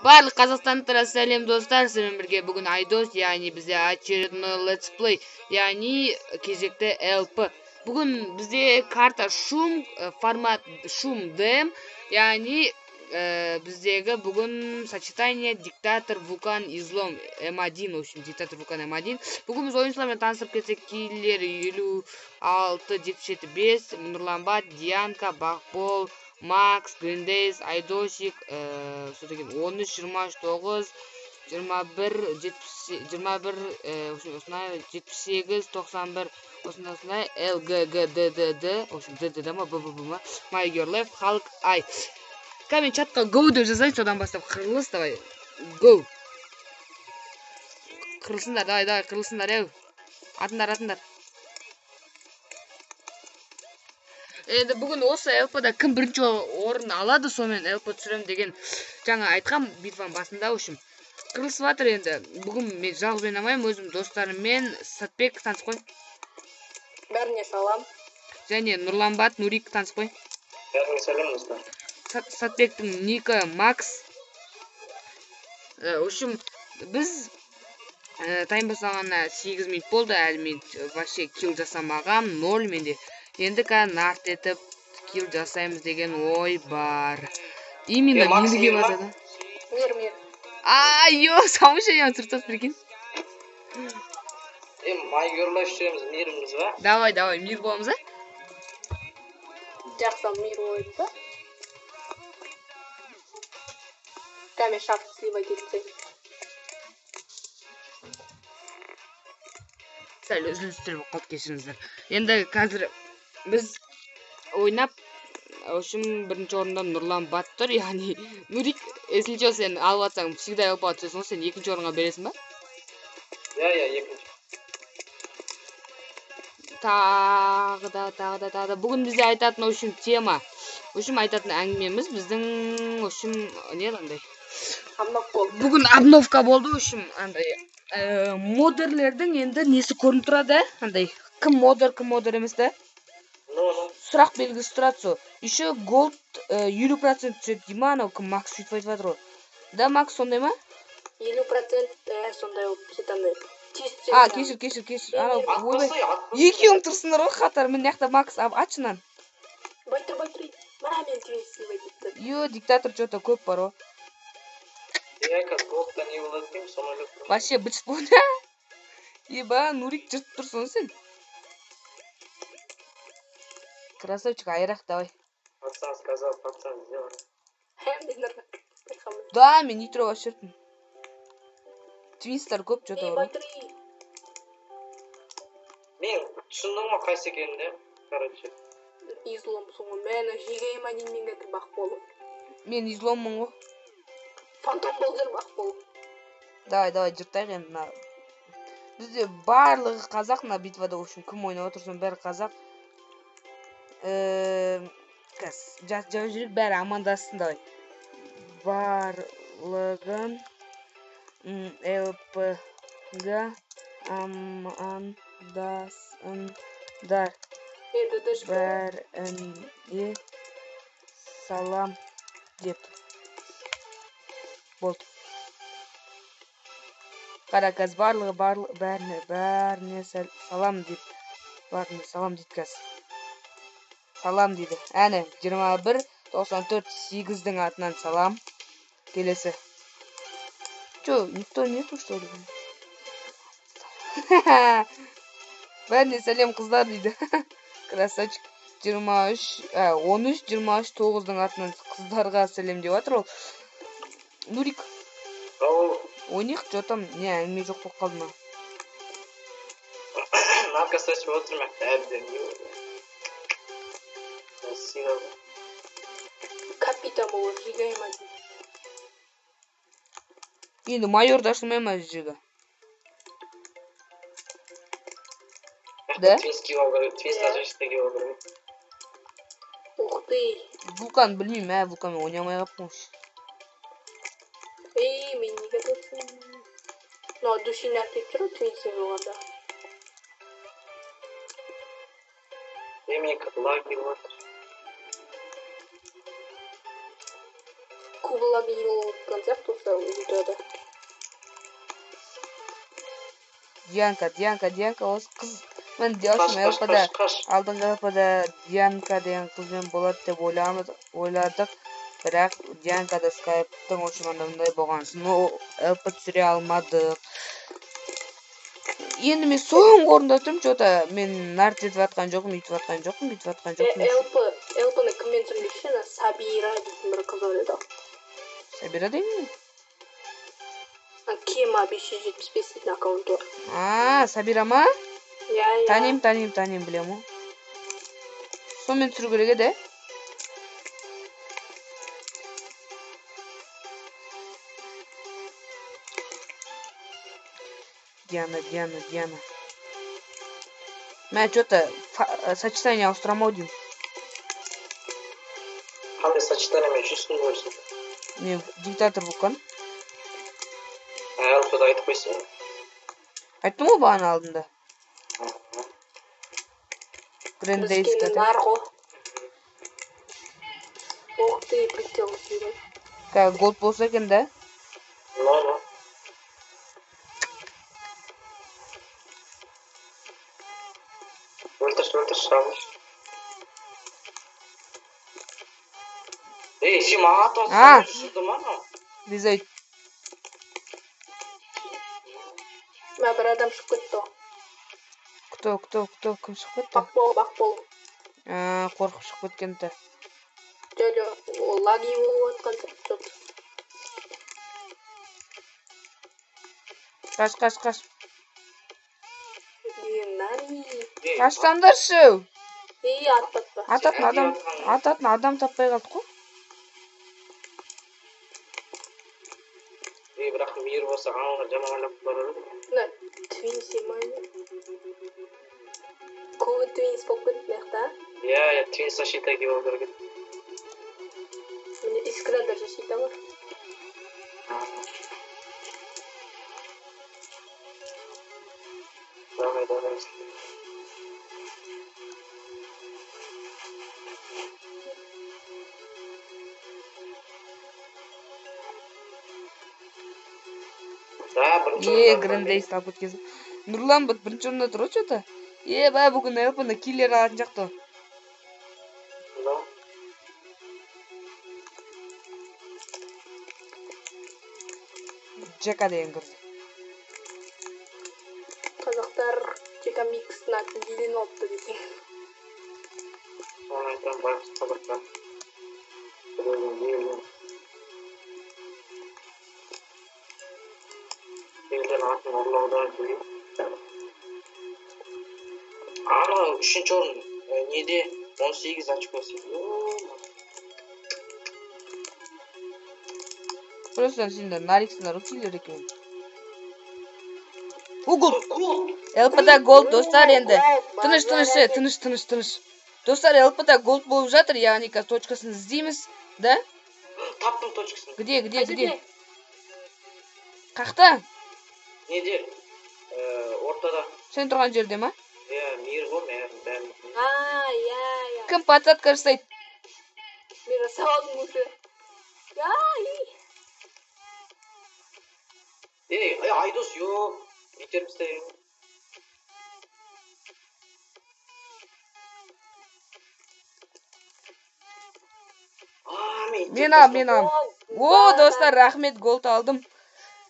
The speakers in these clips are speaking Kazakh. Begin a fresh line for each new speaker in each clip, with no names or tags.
Барлық қазақстандықтарға сәлем достар, сіздермен бірге бүгін Айдос, яғни бізде очередной Let's Play, яғни кезекті LP. Бүгін бізде карта шум, формат шум ДМ, яғни біздегі бүгін сочетание диктатор вулкан излом М1, в общем, диктатор вулкан М1. Бүгін біз ойыншылармен танысып кетсек, Киллер 56-77-5, Нұрланбат, Дианка, Бақбол, Макс, Гриндейс, Айдосик, что деген 13-29, 21, 78, 91, осындай ЛГГДДД, в общем, ДДД ма, БББ ма, My Your Life, Халк Ай. Камен чатқа go деп жазайын, содан бастап қырылыс, давай, go. Қырылсындар, давай, қырылсындар, еу. Атындар. Енді бүгін осы LP-да кім бірінші орын алады, сонымен LP түсірем деген жаңа айтқам битваның басында, в общем. Қырылысып жатыр енді. Бүгін мен жалғыз ойнамаймын, өзім достарыммен Сатбек танысып қой.
Бәріне салам.
Және Нұрланбат, Нурик танысып қой.
Бәріне сәлем достар.
Сатбектің Ника, Макс. В общем, біз тайм бастағанына 8 минут болды, әлі мен вообще килл жасамағам, 0 менде. Енді қазір нарт етіп килл жасаймыз деген ой бар. Именно миліге басады.
Мир.
Айо, самышаян тұртас бірген.
My Your Life сөреміз, миріміз ба?
Давай, мир боламыз, а?
Жақсам мир ойды ба? Кәме шарт сливай кетсек.
Сәл үзілістер болып қалып кешіріңіздер. Енді қазір біз ойнап, в общем, бірінші орында Нұрланбат тұр, яғни Нурик, если что, сен алып атсаң, всегда LP түсесің, сен екінші орынға бересің ба?
Я, екінші.
Тағы да. Бүгін бізде айтатын, в общем, тема. В общем, айтатын әңгімеміз біздің, в общем, не андай? Бүгін обновка болды, в общем, андай. Модерлердің енді несі көрініп тұрады, андай. Кім модер емес та? Сұрақ белгісі тұрады со. Еще голд 50% түседі дейма, анау кім Макс сөйтіп айтып жатыр ғой. Да, Макс сондай ма?
50% сондай болып кетандай.
Кешір. Анау ойбай. Екеуің тұрсыңдар ғой қатар. Мен яқта Макс атшынан.
Байтыр. Мана мен тебе сливай кетті.
Йо, диктатор что-то көп бар ғой.
Қазір голдта не болады деймін, соны өліп.
Вообще бычып болды. Еба, Нурик жыртып тұрсың сен. Красавчик, айрақ, давай.
Пацан сказал, пацан сделал.
Да, мен нитро ашыртым. Твинстар көп что-то бар.
Мен түсіндің ма қайсы екенінде, короче. Изломсың ғой, мені жегейма деймен кетіп бақ болу.
Мен изломмын ғой.
Фантом болдыр бақ болу.
Давай, жыртайық енді. Бізде барлығы қазақ на битвада, в общем, кім ойнап отырсын, бәрі қазақ. Жас жүрек бәрі амандассын, давай. Барлығын LP-га амандасындар. Бәріне салам деп. Болды. Қара қазір барлығы бәріне салам деп. Бәріне салам дейді қазір. Салам дейді. Әне, 21-94-8-дің атынан салам. Келесі. Чо, никто нету, что ли? Бәріне сәлем қыздар дейді. Красавчик. 13-23-9-дің атынан қыздарға сәлем деп жатыр ол. Нурик. Ойнайық, что там? Не, әңгіме жоқ болып қалды ма?
Напқа сәсіп отырмақ, әбден не olur. Капитан болу, жегейма дейді.
Енді майорды ашылмай ма жегі? Да?
Твист ажыштыге olur. Ух ты.
Вулкан білмеймін, вулканмен ойнамай қаппын.
Мен неге тұрсың? Но душин әртеп тұру, твинсен оғанда. Мен лаги отыр. кубалар болып жатқан сияқты осы видеода.
Дианка осы қыз. Мен диошым ЛПда алдыңғы ЛПда Дианка деген қызбен болады деп ойладық. Бірақ Дианкада скайптың ошығында мындай болған соң ЛП түсіре алмадық. Енді мен соңғы орында тұрмын, что-то мен нарт етіп жатқан жоқпын, бүйтіп жатқан жоқпын.
ЛПны кіммен түсірмекші? Сабира дейтін бір қыз бар еді.
Сабира деймін?
Кема 575 дейтін аккаунты бар.
Сабира ма?
Иә.
Танимын, білем ғой. Сонымен түсіру керек еді. Диана. Мен что-то сочетание ауыстырамау деймін.
Қандай сочетание мен жүзсін көрсін?
Не, диктатор бұққан.
Алтыда айтып қойсын.
Айттым ғой бағана алдында. Грендейска.
Нарго. Ох ты, прилетел сюда.
Как голд болса екен да?
Ну. Өлтір, шабыш. Сен маған атып жүрді ма?
Визайт.
Мә бір адам шығып кетті.
Кто? Кім шығып кетті?
Бақбол.
Қорқып шығып кеткенді.
Ол лаги болып отқан.
Қаш. Қаштандаршы. Ататын адам таппай қалдық қой.
Бірақ мейір болса аңға жаман ойлап барар еді. Твинс емайын. Көбі твинс болып кетті маяқта? Иә, твинс защитаге болып берген. Міне искрада защита бар. Давай.
Грендейс тапып өткесін. Нұрлан бұт бірінші орында тұр ғой что-то. Бүгін ЛПны киллер алатын жақты. Джека деген көрді.
Қазақтар Джека микстің атын елен алыпты десең. Оны айтам байқұс қазақтар. Елден атын ұрлаудан кейін. Үшінші орын неде 18 очкосы.
Просто сендер нариксіңдер ұтсилер екен. Голд! ЛПда голд, достар енді. Тыныш. Достар, ЛПда голд болып жатыр, яғни точкасын іздейміз, да?
Таптым точкасын.
Где? Қақта?
Неде? Ортада.
Сен тұрған жерде ма?
Мейір ғой, бәрін.
Кім подсадка жасайды?
Мен жасавалдым уже. Айдос, жоқ. Бетеріп істейін.
Мен алам. Достар, рахмет, голд алдым.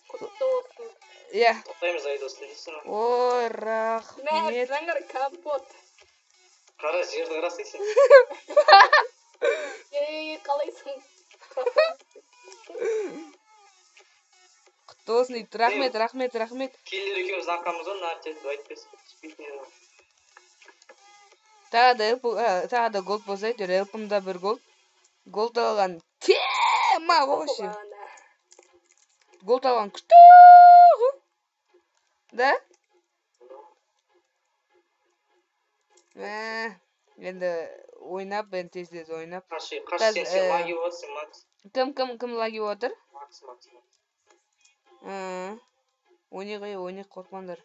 Құтты болсын. Тоқтаймыз Айдостың дейсің.
Ой, рахмет.
Жаңғыр компот. Қара жерді қарасайсың. Қалайсың?
Құтты болсын дейді. Рахмет.
Келдер екеуміз ақамыз ғой, нарт айтпес.
Тағы да голд болса айтыр. Элпымда бір голд. Голд алған тема вообще. Голд алған күшті. Да? Енді ойнап, тез ойнап.
Қаши, сен лаги болсын, Макс.
Кім лаги отыр?
Макс.
Ойнай қорқмаңдар.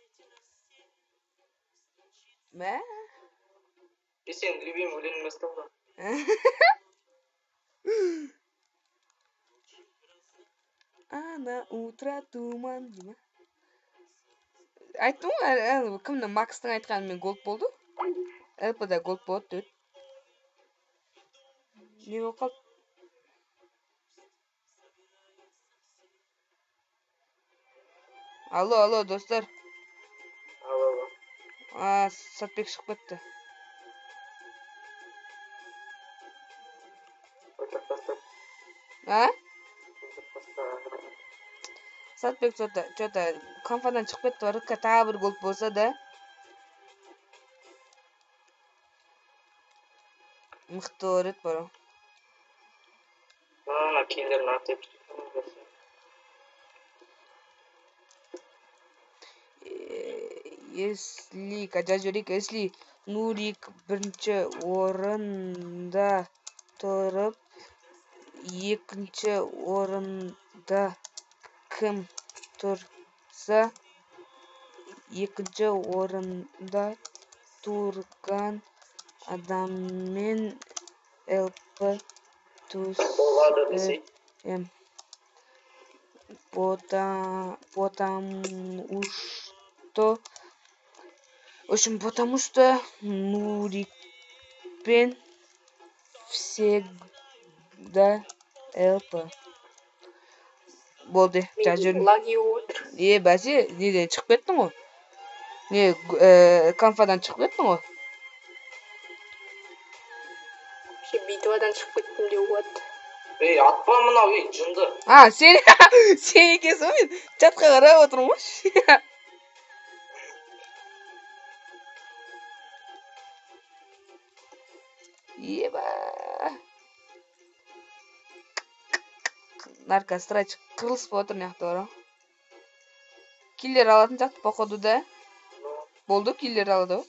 Сен любим өлеңін бастау да.
на утро туман дейм. Айттым ғой, кімнің Макстың айтқанымен голд болды. ЛП-да голд болады деп. Не болып қалды? Алло, достар.
Алло.
Сатбек шығып кетті. Сатбек что-то конфадан шығып кетті бар. Тағы бір голд болса да. Мықты болар еді бар.
Киллерін артеп
если Нурик бірінші орында тұрып, екінші орында кім тұрса, екінші орында тұрған адаммен ЛП түсем. Потому что Нурикпен всегда ЛП. Болды, жазып. Бәсе, неден шығып кеттің ғой? Конфадан шығып кеттің ғой?
Битвадан шығып кеттім деп болады. Атпа мынау, жынды.
Сен екенсің ғой, мен чатқа қарап отырмын ғой. Еба. Наркострач қырылыс болып отыр неқті бар. Киллер алатын жақты походу да. Болды, киллер алады ғой.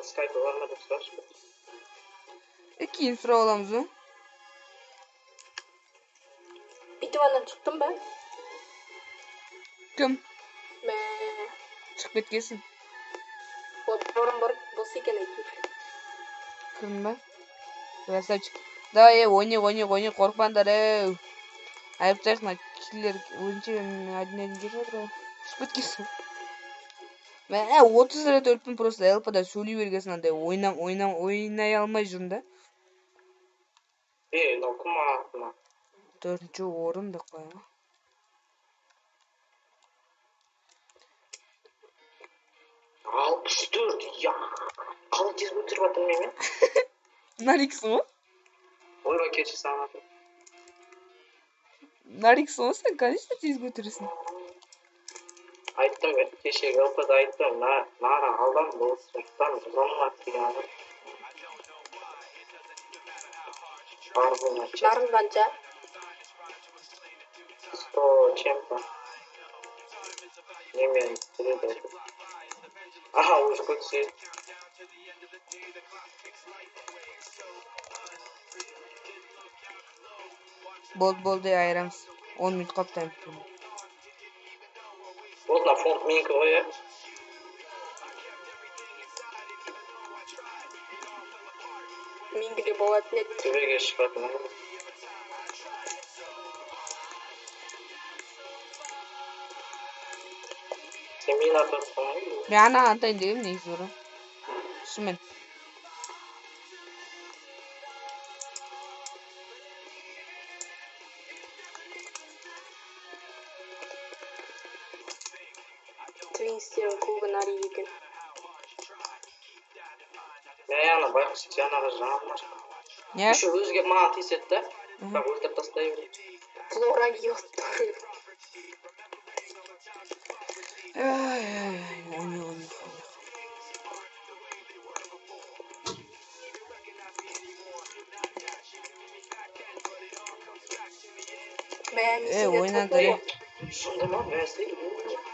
Скайпы бар ма деп сұрашы.
Кейін сұрап аламыз ғой.
Битвадан шықтың ба?
Кім? Шығып кеткесін.
Орын бар, бос екен әйтеуір.
Кім ба? Красавчик. Давай, ойне, қорықпаңдар. Айыптайық, киллер өзінше один кетіп отыр. Шығып кеткесін. Мен 30 рет өліппін, просто ЛП-да сөйлей бергесін, андай ойнай алмай жүрмін да.
Мынау кім ма?
4-ші орын деп қояйын.
Ал 4, қалай тез көтеріп жатырмын мен?
Нариксың ғой?
Ойбай, кешір саған.
Нариксың ғой сен, конечно, тез көтересің.
Айттым, кешегі ЛП-да айттым, нара алдан болсын, жұрттан ұзамат деген. Нарың қанша? 100 чем-то. Немен біледі. Уже көтсе.
Болды, айырамыз. 10 минут қаптайым.
Болдына фонд менікі ғой, е? Менікі де болатын еді. Төбеге шығатын. Сен мен атырсың ғой?
Мен ана антайын дегем, негізі ұры. Шымен.
Твинстерін көбін арий екен. Ана байқұс жаңағы жағына шықты.
Не?
Үші өзге маған теседі да, бірақ өлтіріп тастай береді. Флора киіп тұр.
Ойнады.
Шынды ма? Бәсі?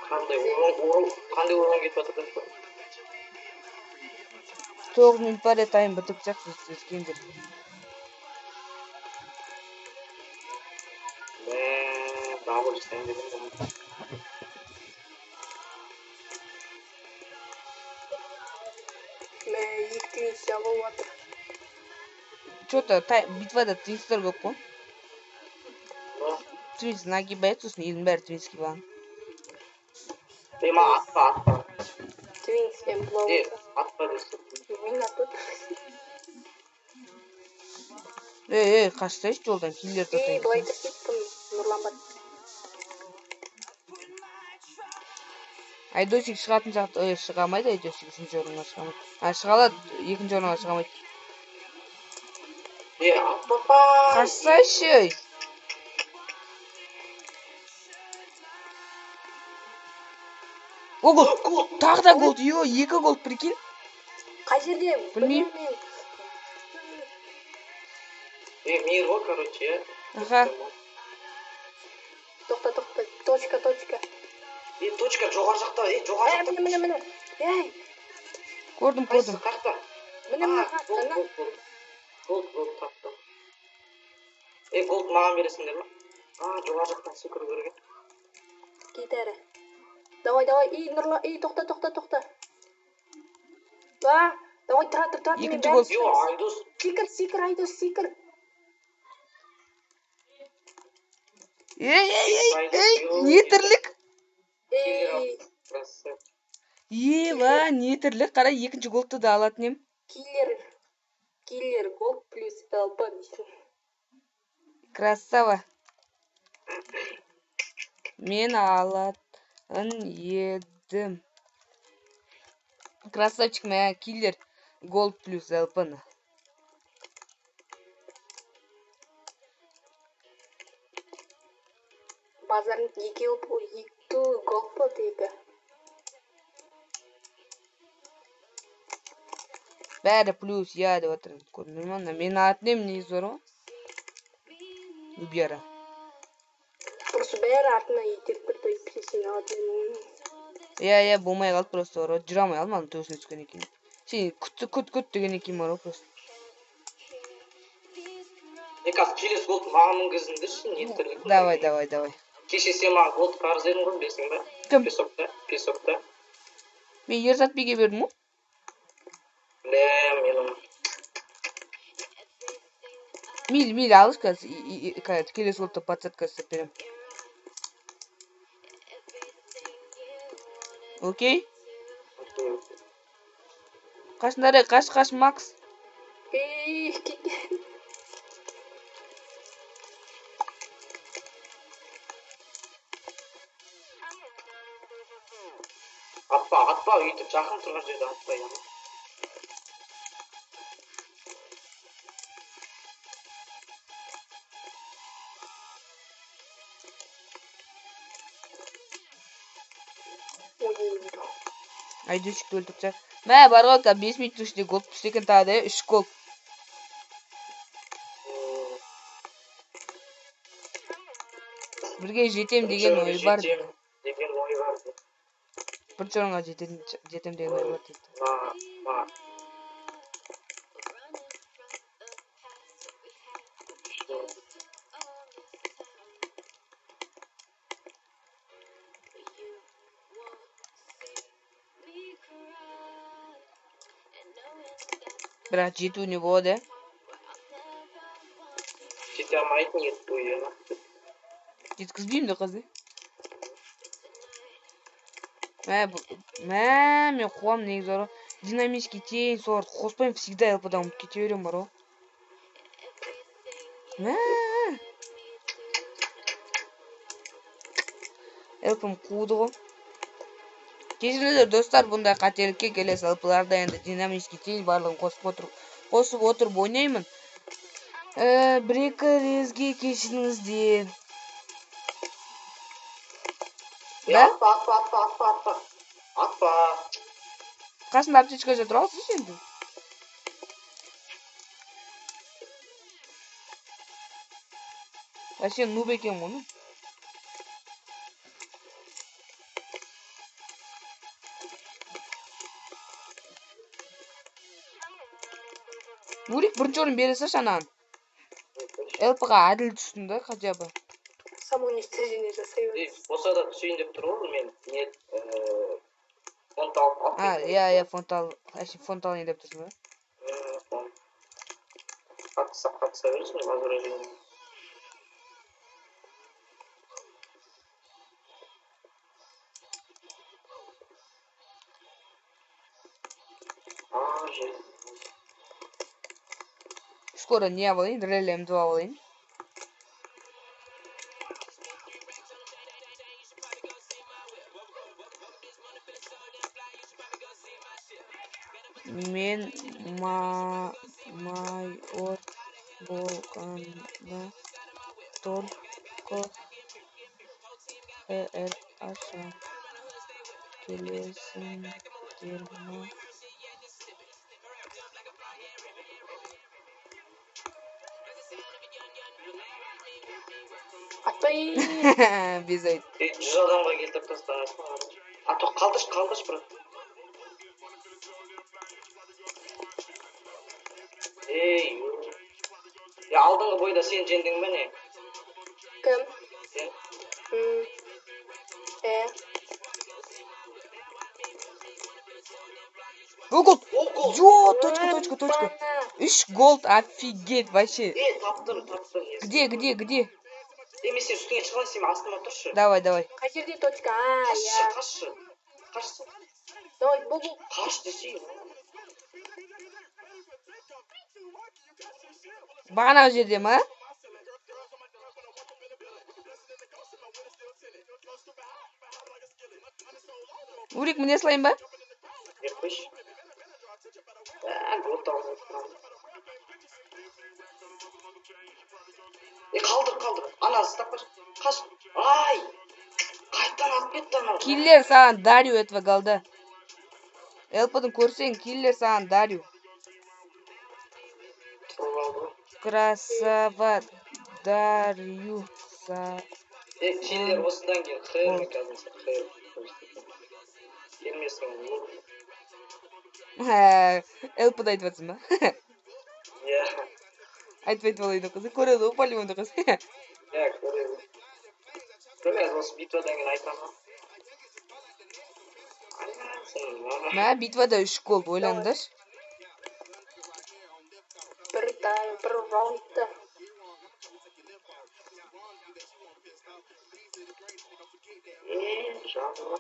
Қандай орын кетіп жатыр.
9 минут бар еді, тайым бітіп жақсы өскендер.
Дабыл жасайын дедім. Екі твинстер болып жатыр.
Что-то битвада твинстер көп қой. Твинс нагибает, сосын елдің бәрі твинске бағын.
Ма атпа.
Твинс мен блоу.
Атпа десем.
Мен атпа.
Қашсайшы жолдан киллер татайын.
Былай тұрсайшы нұрланбады.
Айдосик шығатын жақты, шыға алмайды, Айдосик үшінші орынға шыға алмайды. Шыға алады, екінші орынға шыға алмайды.
Атпа.
Қашсайшы! О, гол! Тағы да гол, екі гол, прикинь.
Қай жерде?
Білмеймін.
Мир ғой, короче.
Аха.
Тоқта. Точка.
Точка жоғар жақта. Жоғар жақта.
Міне.
Көрдім.
Қақта.
Міне.
Гол таптым. Голд маған бересіңдер ма? Жоғар жақтан секіру керек.
Кетәрі. Давай. Нұрлан. Тоқта. Давай, тұра.
Екінші гол.
Айдос.
Секір, Айдос, секір.
Не тірлік? Не тірлік? Қара, екінші голды да алатын ем.
Киллер голд плюс ЛП дейсің.
Красава. Мен алатын едім. Красавчик мә, киллер голд плюс ЛП-ны.
Базарын екі голд бұл дейгі.
Бәрі плюс, я деп отырын. Көрдім ана, мен атын ем, не зор о? Убера.
Просто бәрі артына етеп бірді песен атын.
Я болмай қалды просто ұры. Жүр алмай қалды, маған төсіне түскен екен. Сен күт деген екен бар о просто.
Қазір келесі голд маған мінгізіңдерші, не тірлік.
Давай.
Кеше сен маған голд қарыз едің ғой, білесің ба?
Кім?
Песокта.
Мен Ерзат биге бердім о?
Менің.
Мейлі алыш қазір. Келесі голдта подсадка істеп берем. Окей? Қашындар, қаш, Макс.
Атпа, өйтіп жақын тұрған жерде атпа яғын.
Айдосикті өлтіріп жақ. Мә, бар ғой, 5 минут ішінде гол түсті екен тағы да, 3 гол. Бірге жетем деген ой бар. Бірінші орынға жетем деген ой бар дейді. Бірақ жету не болады, ә?
Жете алмайтын ет бойы.
Жеткізбеймін де қызы. Мен қуам негіз ұры. Динамический тейін солар қоспайым всегда елпадан ұмыт кете берем бар о. Елпім қуды ғой. Кешіріңіздер достар, бұндай қателікке келесі ЛПларда енді динамический тейін барлығын қосып отырып ойнаймын. Бір-екі резге кешіріңіздер.
Атпа.
Қасында аптечка жатыр алсыз енді. Сен нуб екен оны. Нурик бірінші орын бересі шанан. ЛП-ға әділ түстің да, хотя бы.
Самоуничтожение жасай өз.
Болса да түсейін деп тұр ғой, мен фонтал алып.
Фонтал не деп тұрсың ба?
Қатыса бересің, возражение. уже.
Скоро не алайын, Релли М2 алайын. Мен майор болғанда только аша келесіңдер ма?
Атпай.
Без айт.
100 адамға келтіріп тастаған. А то қалдырш брат. Ей. Я алдыңғы бойда сен жеңдің бе не?
Кім?
Сен.
Голд! Ё, точка. 3 голд, офигеть, вообще.
Таптым.
Где?
Мен сен үстіңе шыға, сен астыма тұршы.
Давай.
Қай жерде точка?
Қашшы.
Давай, бұл.
Қаш десе.
Бағанағы жерде ма? Урик, мне слайм ба?
Қойшы. Год алып тұрам. Қалдыр. Анасы таппаш. Қаш. Ай! Қайттан алып кетті анау.
Киллер саған дарю этого голда. Элпадан көрсең, киллер саған дарю. Красава дарю са.
Киллер осыдан кейін хэр қазір хэр. Келмесің.
Элпада айтып жатсың ба?
Иә.
Айтпайды болайды қызы. Көреді ғой полигонды қыз.
Иә, көреді. Көреді осы битвадан кейін айтамын.
Мә, битвада 3 гол ойландыршы.
бір раундта.
Жаным.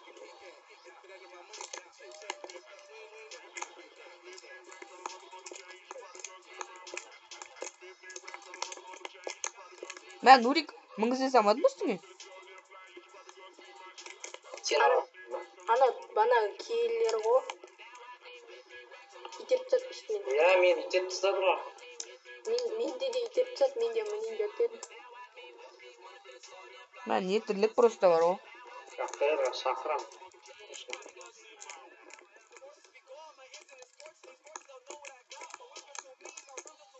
Мә, Нурик, мыңызды самадың ба үстіңе?
Бана киелер ғой. Итеріп тастады үстіне.
Иә, мен итеріп тастадым ғой.
Менде де итеріп тастады, мен де мінейін деп дедім.
Мә, не тірлік просто бар ғой.
Қайырға шақырам.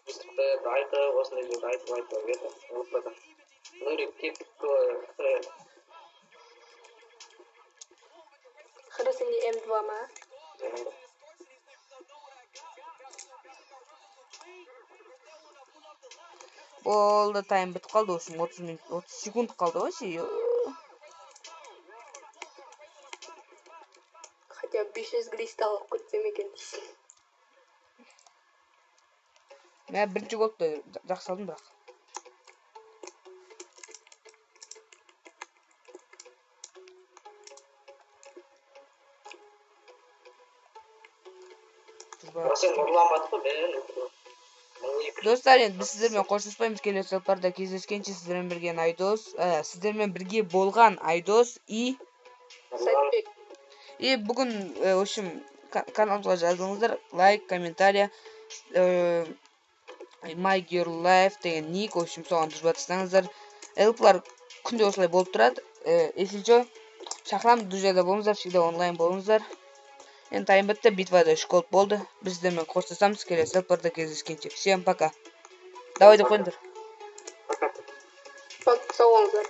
Выступает айтып, осындай жерде айтып еді. Ұлпада. Нұрик кеттік қой.
Қыры сенде М2 ма?
Болды, тайм бітіп қалды, осым 30 секунд қалды ғой.
Хотя 500 кристалл алып кетсем екен дейсің.
Мә, бірінші голды жақсы алдым бірақ.
Сен ұрланбады ғой, бәрін.
Достар, енді біз сіздермен қоштаспаймыз. Келесі сапарда кездескенше сіздермен бірге болған Айдос и
Сәтбек.
И бүгін, в общем, каналымызға жазылыңыздар, лайк, комментария, My Girl Life деген ник, в общем, соған жазып тастаңыздар. Элплар күнде осылай болып тұрады. Если что, шақырамын, друзьяда болыңыздар, всегда онлайн болыңыздар. Енді тайм бітті, битвада 3 гол болды. Біз сіздермен қоштасамыз, келесі сапарда кездескенше. Всем пока. Давай деп қойыңдар.
Сау болыңыздар.